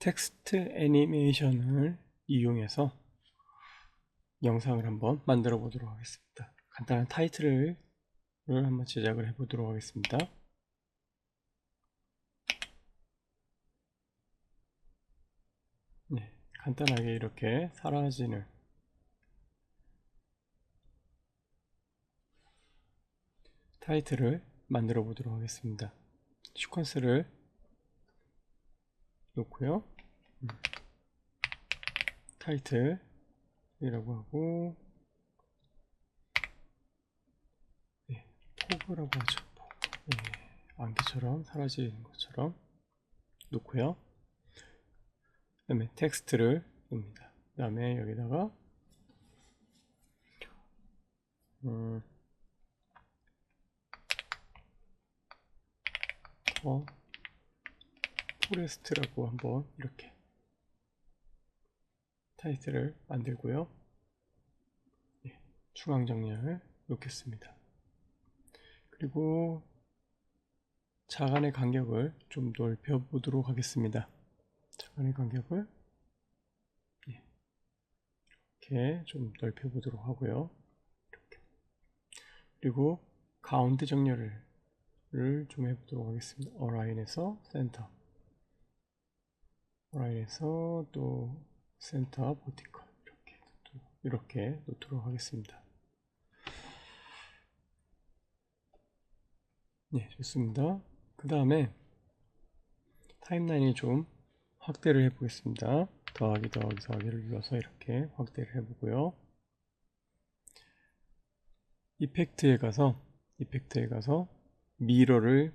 텍스트 애니메이션을 이용해서 영상을 한번 만들어 보도록 하겠습니다. 간단한 타이틀을 한번 제작을 해 보도록 하겠습니다. 네, 간단하게 이렇게 사라지는 타이틀을 만들어 보도록 하겠습니다. 시퀀스를 놓고요. 타이틀이라고 하고, 네, 포그라고 하죠. 네, 안개처럼 사라지는 것처럼 놓고요. 그 다음에 텍스트를 놓습니다. 그 다음에 여기다가 포레스트라고 한번 이렇게 타이틀을 만들고요. 네, 중앙 정렬을 놓겠습니다. 그리고 자간의 간격을 좀 넓혀 보도록 하겠습니다. 자간의 간격을 이렇게 좀 넓혀 보도록 하고요. 이렇게. 그리고 가운데 정렬을 좀 해보도록 하겠습니다. 어라인에서 센터, 어라인에서 또 센터 버티컬 이렇게 놓도록 하겠습니다. 네, 좋습니다. 그 다음에 타임라인이 좀 확대를 해 보겠습니다. 더하기 더하기 더하기를 눌러서 이렇게 확대를 해 보고요. 이펙트에 가서 미러를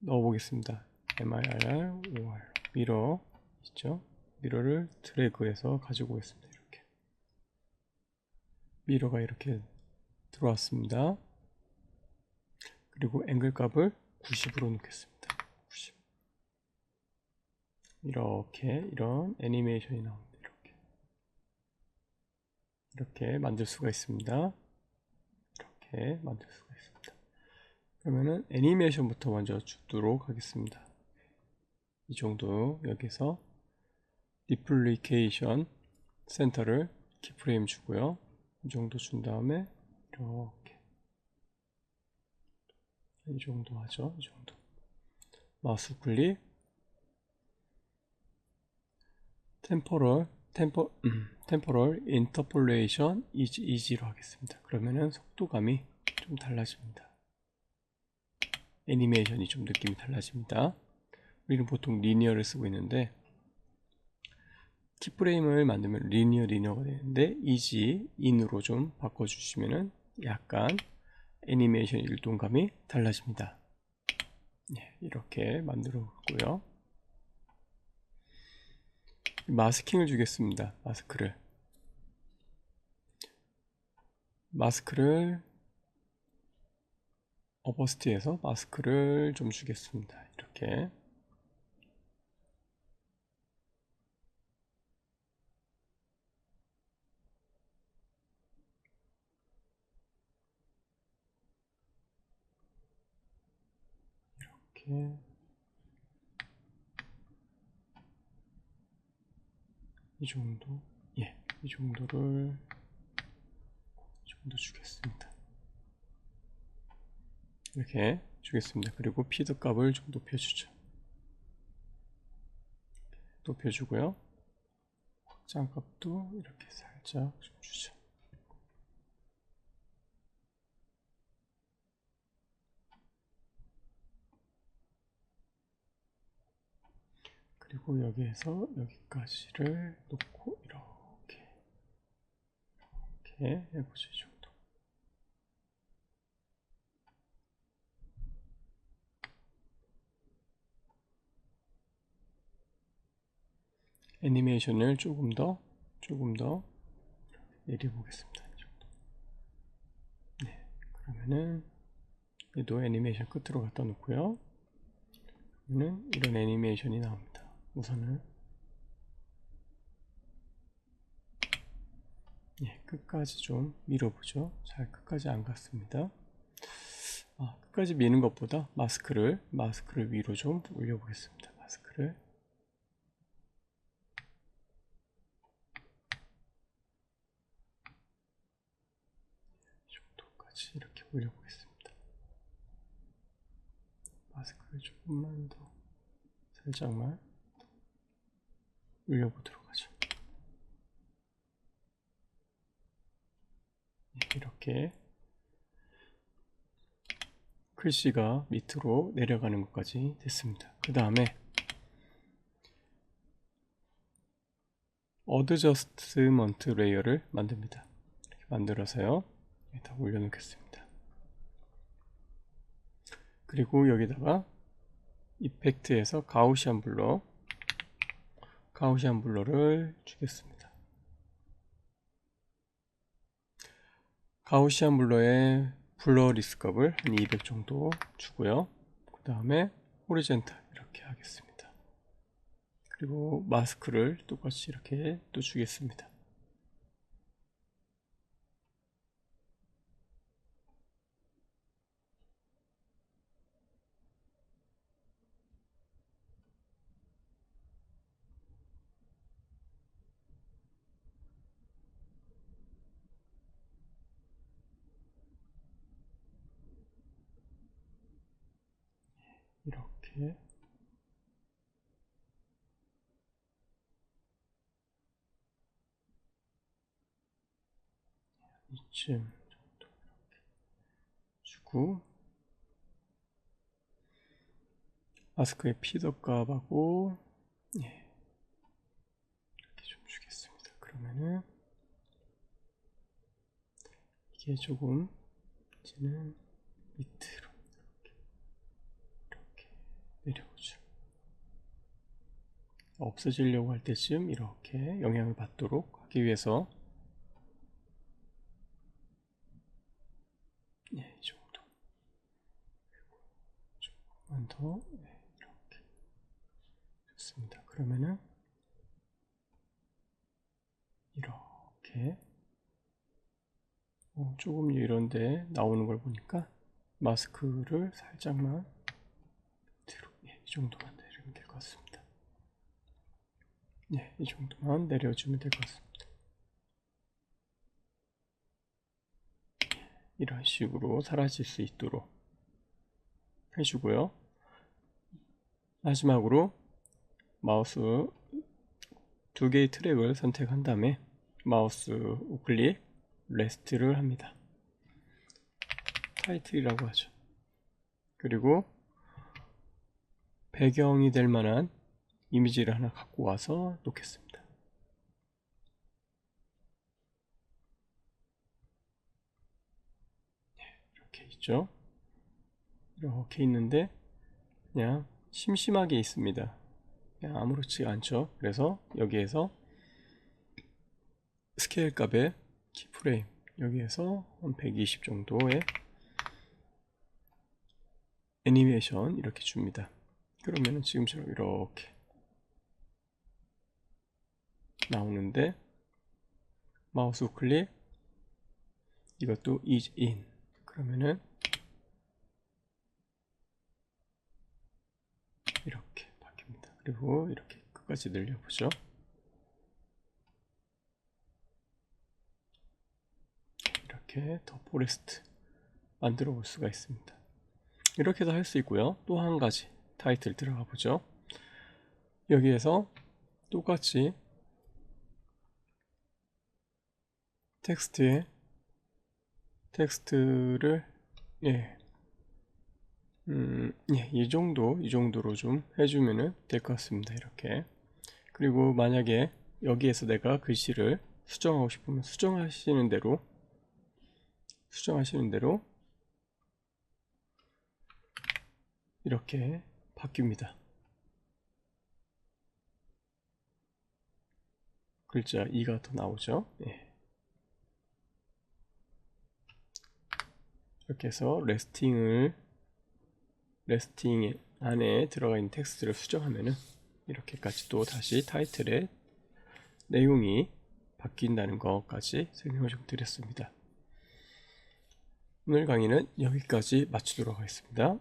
넣어 보겠습니다. MIRR 미러 있죠? 미러를 드래그해서 가지고 오겠습니다. 이렇게 미러가 이렇게 들어왔습니다. 그리고 앵글 값을 90으로 놓겠습니다. 90. 이렇게 이런 애니메이션이 나옵니다. 이렇게 만들 수가 있습니다. 이렇게 만들 수가 있습니다. 그러면은 애니메이션부터 먼저 주도록 하겠습니다. 이 정도 여기서 리플리케이션 센터를 키프레임 주고요. 이 정도 준 다음에 이렇게 이 정도 하죠. 이 정도 마우스 클릭 템포럴 인터폴레이션 이지로 하겠습니다. 그러면은 속도감이 좀 달라집니다. 애니메이션이 좀 느낌이 달라집니다. 우리는 보통 리니어를 쓰고 있는데 키프레임을 만들면 리니어가 되는데 이지 인으로 좀 바꿔주시면은 약간 애니메이션 일동감이 달라집니다. 네, 이렇게 만들었고요. 마스킹을 주겠습니다. 마스크를 어버스트에서 마스크를 좀 주겠습니다. 이렇게 이 정도, 이 정도 주겠습니다. 이렇게 주겠습니다. 그리고 피드 값을 좀 높여주죠. 높여주고요. 확장 값도 이렇게 살짝 좀 주죠. 그리고 여기에서 여기까지를 놓고 이렇게 해보죠. 이 정도. 애니메이션을 조금 더 내려보겠습니다. 이 정도. 네, 그러면은 얘도 애니메이션 끝으로 갖다 놓고요. 그러면은 이런 애니메이션이 나옵니다. 우선은 끝까지 좀 밀어보죠. 잘 끝까지 안 갔습니다. 끝까지 미는 것보다 마스크를 위로 좀 올려보겠습니다. 마스크를 올려보겠습니다. 마스크를 조금만 더 살짝만 올려보도록 하죠. 이렇게 글씨가 밑으로 내려가는 것까지 됐습니다. 그 다음에 어드저스트먼트 레이어를 만듭니다. 이렇게 만들어서요, 여기다 올려놓겠습니다. 그리고 여기다가 이펙트에서 가우시안 블러를 주겠습니다. 가우시안 블러의 블러 리스크업을 한 200 정도 주고요. 그 다음에 호리젠탈 이렇게 하겠습니다. 그리고 마스크를 똑같이 이렇게 또 주겠습니다. 이렇게 이쯤 정도 이렇게 주고, 마스크의 피더 값하고 이렇게 좀 주겠습니다. 그러면은 이게 조금 이제는 밑으로 이렇게 내려오죠. 없어지려고 할 때쯤 이렇게 영향을 받도록 하기 위해서 이 정도, 조금만 더 이렇게 좋습니다. 그러면은 이렇게 조금 이런데 나오는 걸 보니까 마스크를 살짝만 밑으로, 이 정도만 내리면 될 것 같습니다. 이 정도만 내려주면 될 것 같습니다. 이런 식으로 사라질 수 있도록 해주고요. 마지막으로 마우스 2개의 트랙을 선택한 다음에 마우스 우클릭 레스트를 합니다. 타이틀이라고 하죠. 그리고 배경이 될 만한 이미지를 하나 갖고 와서 놓겠습니다. 이렇게 있죠. 이렇게 있는데 그냥 심심하게 있습니다. 그냥 아무렇지가 않죠. 그래서 여기에서 스케일 값에 키프레임 여기에서 한 120 정도의 애니메이션 이렇게 줍니다. 그러면은 지금처럼 이렇게 나오는데, 마우스 우클릭 이것도 is in 그러면은 이렇게 바뀝니다. 그리고 이렇게 끝까지 늘려보죠. 이렇게 더 포레스트 만들어 볼 수가 있습니다. 이렇게도 할 수 있고요. 또 한 가지 타이틀 들어가 보죠. 여기에서 똑같이 텍스트를 이 정도로 좀 해주면은 될 것 같습니다. 이렇게. 그리고 만약에 여기에서 내가 글씨를 수정하고 싶으면 수정하시는 대로 이렇게 바뀝니다. 글자 2가 더 나오죠. 이렇게 해서 레스팅 안에 들어가 있는 텍스트를 수정하면은 이렇게까지 또 다시 타이틀의 내용이 바뀐다는 것까지 설명을 좀 드렸습니다. 오늘 강의는 여기까지 마치도록 하겠습니다.